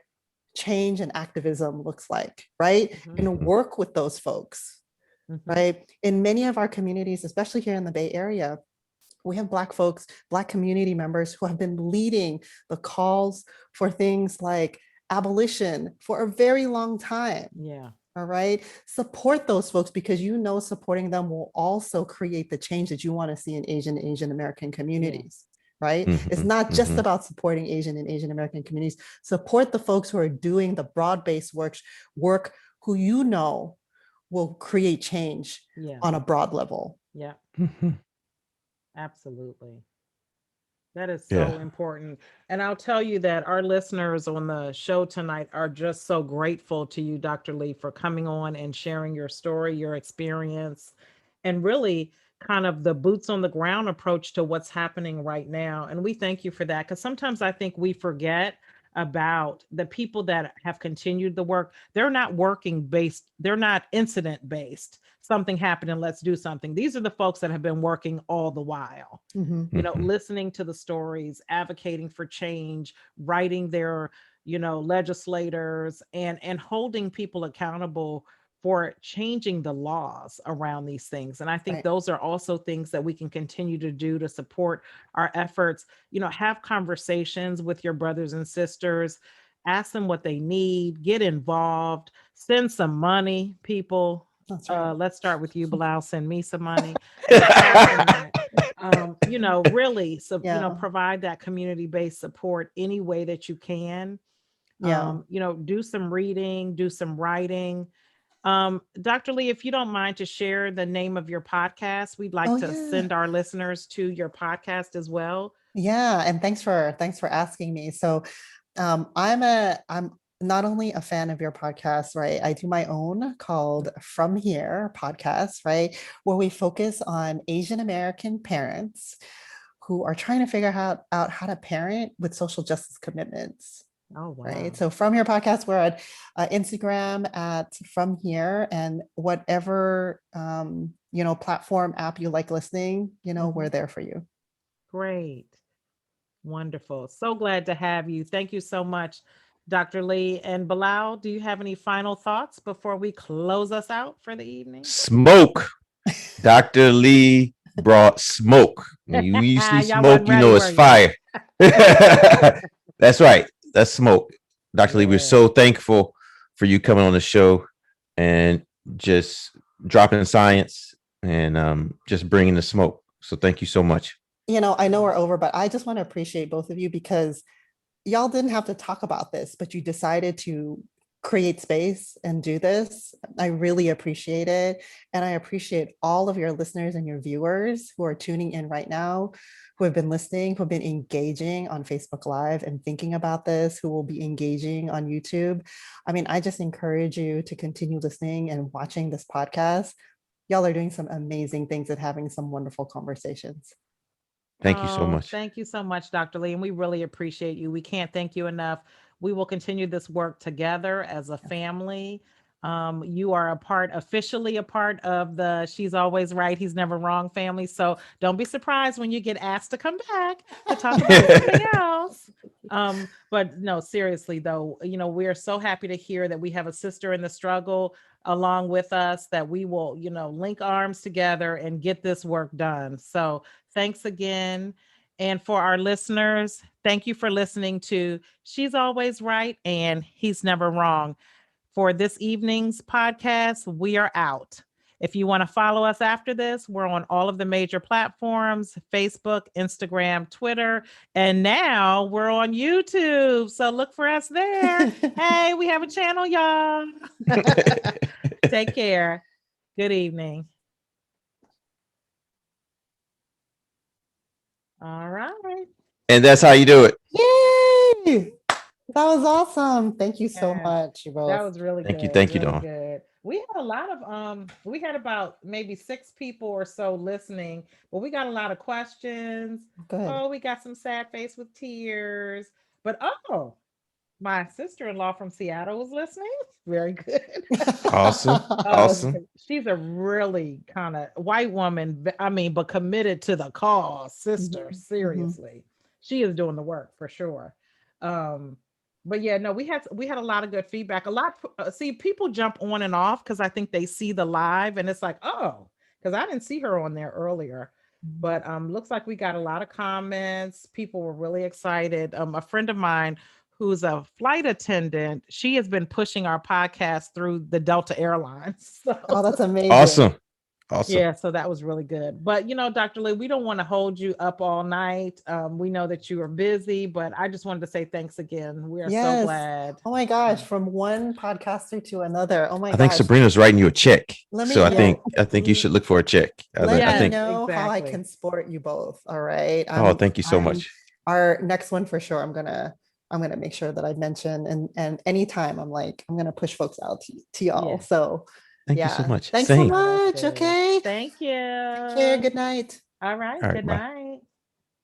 Speaker 3: change and activism looks like, right?
Speaker 2: Mhm.
Speaker 3: And work with those folks,
Speaker 2: Mhm.
Speaker 3: right? In many of our communities, especially here in the Bay Area, we have Black folks, Black community members who have been leading the calls for things like abolition for a very long time.
Speaker 2: Yeah.
Speaker 3: All right. Support those folks, because supporting them will also create the change that you want to see in Asian American communities. Right. It's not just about supporting Asian and Asian American communities. Support the folks who are doing the broad-based work who will create change
Speaker 2: Yeah.
Speaker 3: on a broad level.
Speaker 2: Yeah.
Speaker 1: Mhm.
Speaker 2: Absolutely. That is
Speaker 1: Yeah.
Speaker 2: so important. And I'll tell you that our listeners on the show tonight are just so grateful to you, Dr. Lee, for coming on and sharing your story, your experience, and really kind of the boots on the ground approach to what's happening right now. And we thank you for that, because sometimes I think we forget about the people that have continued the work. They're not working based, they're not incident based. something happened and let's do something. These are the folks that have been working all the while,
Speaker 3: Mhm.
Speaker 1: Mhm.
Speaker 2: listening to the stories, advocating for change, writing their, legislators, and holding people accountable for changing the laws around these things. And I think
Speaker 3: Right.
Speaker 2: those are also things that we can continue to do to support our efforts. Have conversations with your brothers and sisters, ask them what they need, get involved, send some money, people.
Speaker 3: That's right.
Speaker 2: Let's start with you, Bilal. Send me some money. But aside from that, really, so,
Speaker 3: Yeah.
Speaker 2: provide that community-based support any way that you can.
Speaker 3: Yeah.
Speaker 2: Do some reading, do some writing. Dr. Lee, if you don't mind to share the name of your podcast, we'd like
Speaker 3: Oh
Speaker 2: to
Speaker 3: yeah.
Speaker 2: send our listeners to your podcast as well.
Speaker 3: Yeah, and thanks for asking me. So, I'm not only a fan of your podcast, right? I do my own called From Here podcast, right? Where we focus on Asian American parents who are trying to figure out how to parent with social justice commitments.
Speaker 2: Oh, wow.
Speaker 3: Right. So From Here podcast, we're at Instagram at From Here, and whatever platform app you like listening, we're there for you.
Speaker 2: Great. Wonderful. So glad to have you. Thank you so much, Dr. Lee. And Bilal, do you have any final thoughts before we close us out for the evening?
Speaker 1: Smoke. Dr. Lee brought smoke. When you see
Speaker 2: Y'all
Speaker 1: smoke,
Speaker 2: wasn't
Speaker 1: you know
Speaker 2: ready,
Speaker 1: it's
Speaker 2: were you?
Speaker 1: fire. That's right. That's smoke. Dr. Lee, we're
Speaker 2: Yeah.
Speaker 1: so thankful for you coming on the show and just dropping science and just bringing the smoke. So thank you so much.
Speaker 3: I know we're over, but I just want to appreciate both of you because y'all didn't have to talk about this, but you decided to create space and do this. I really appreciate it. And I appreciate all of your listeners and your viewers who are tuning in right now, who have been listening, who have been engaging on Facebook Live and thinking about this, who will be engaging on YouTube. I mean, I just encourage you to continue listening and watching this podcast. Y'all are doing some amazing things and having some wonderful conversations.
Speaker 1: Thank you so much.
Speaker 2: Thank you so much, Dr. Lee. And we really appreciate you. We can't thank you enough. We will continue this work together as a family. You are officially a part of the She's Always Right, He's Never Wrong family. So don't be surprised when you get asked to come back to talk about something else. But no, seriously though, we are so happy to hear that we have a sister in the struggle along with us, that we will, link arms together and get this work done. So thanks again. And for our listeners, thank you for listening to She's Always Right and He's Never Wrong. For this evening's podcast, we are out. If you want to follow us after this, we're on all of the major platforms: Facebook, Instagram, Twitter, and now we're on YouTube. So look for us there. Hey, we have a channel, y'all. Take care. Good evening. All right.
Speaker 1: And that's how you do it.
Speaker 3: Yay! That was awesome. Thank you so
Speaker 2: Yeah,
Speaker 3: much, you both.
Speaker 2: That was really
Speaker 1: Thank you.
Speaker 2: good.
Speaker 1: Thank you,
Speaker 2: really
Speaker 1: Dawn.
Speaker 2: good. We had a lot of we had about maybe 6 people or so listening, but we got a lot of questions.
Speaker 3: Good.
Speaker 2: Oh, we got some sad face with tears. But my sister-in-law from Seattle was listening. Very good.
Speaker 1: Awesome. Awesome.
Speaker 2: She's a really kind of white woman, but committed to the cause, sister.
Speaker 3: Mhm,
Speaker 2: Seriously. She is doing the work for sure. But yeah, no, we had a lot of good feedback. A lot, see, people jump on and off because I think they see the live and it's like, oh, because I didn't see her on there earlier. But looks like we got a lot of comments. People were really excited. A friend of mine who's a flight attendant, she has been pushing our podcast through the Delta Airlines. So,
Speaker 3: Oh, that's amazing.
Speaker 1: Awesome. Awesome.
Speaker 2: yeah, so that was really good. But Dr. Lee, we don't want to hold you up all night. We know that you are busy, but I just wanted to say thanks again. We are so
Speaker 3: Yes.
Speaker 2: glad.
Speaker 3: Oh my gosh, from one podcaster to another. Oh my
Speaker 1: I think
Speaker 3: gosh.
Speaker 1: Sabrina's writing you a check.
Speaker 3: Let me
Speaker 1: So I
Speaker 3: know.
Speaker 1: think you should look for a check. I
Speaker 3: Let me
Speaker 1: think.
Speaker 3: know how I
Speaker 2: exactly.
Speaker 3: can support you both. All right.
Speaker 1: Oh, thank you so
Speaker 3: I'm-
Speaker 1: much.
Speaker 3: Our next one for sure. I'm gonna make sure that I mention and anytime I'm gonna push folks out to y'all.
Speaker 2: Yeah.
Speaker 3: So
Speaker 1: Thank you so much.
Speaker 3: Thanks
Speaker 1: Same.
Speaker 3: so much.
Speaker 2: That's good.
Speaker 3: Okay.
Speaker 2: Thank you.
Speaker 3: Take care. Good night.
Speaker 2: All right.
Speaker 1: All right,
Speaker 2: Good
Speaker 1: bye.
Speaker 2: night.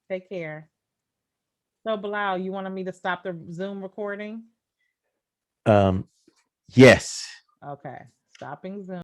Speaker 2: Take care. So Bilal, you wanted me to stop the Zoom recording?
Speaker 1: Yes.
Speaker 2: Okay. Stopping Zoom.